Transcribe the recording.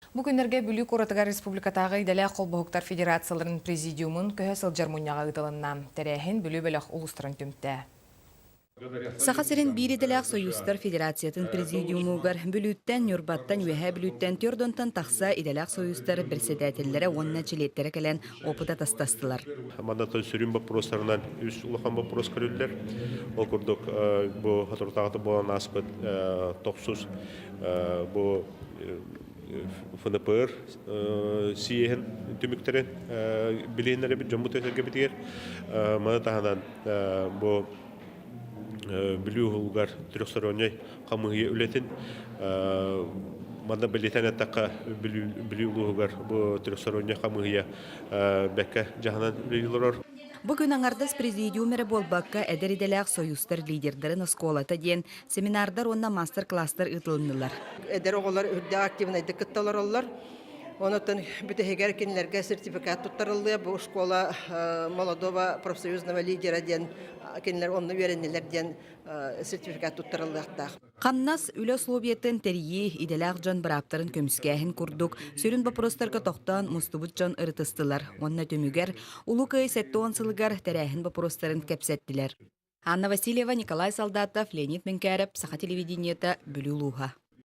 Бу күннерге Бүлүк Оратыгар Республикатагы Иделе Колбохуктар Федерацияларын президиумун көһө сылжар муньяга ыдылынна. Терехин Бүлү Бөлөх улустарын түмтэ. Сахасырын бириделяк Союзтар Федерациятын президиумугар бүлүттен, нюрбаттан, үеһэ бүлүттен төрдонтан тахса Иделяк Союзтар председательлері онна жилеттері кэлен опыта тастастылар. Мандаты сүрін вопростарынан үс улахан вопрос көрілдер. Ол күрдік бұл хатыртағыты болан аспыт топсус бұл ФНПР сиехін түміктерін білейінлері бір жомбу төсерге бітігер. Мандатағынан бұл Бүлүү улгар трехсторонний камыгы үлетин манда билетен атака бүлүү улгар бу трехсторонний камыгы бекке жаһанан үлелер. Бүгін аңардас президиумері болбаққа әдер Иделяк Союзтар лидердерін осколата ден семинардар онна мастер-класстар ытылынылар. Әдер оғылар үрді активнайды кытталар олар. Онытын бүтігер кенілерге сертификат тұттарылды. Бұл школа молодого профсоюзного лидера ден кенілер онны веренелер ден сертификат тұттарылды. Қаннас үлі словиеттен терии Иделяк жан браптарын көміскәхін күрдік. Сөрін бапростарға тоқтан мұстыбыт жан ырытыстылар. Онна төмігер улукай сәтті онсылығар тәрәхін бапростарын кәпсәттілер. Анна Васильева, Николай Солдатов, Леонид Менкәріп, Саха телевидениеті Бүлі Луға.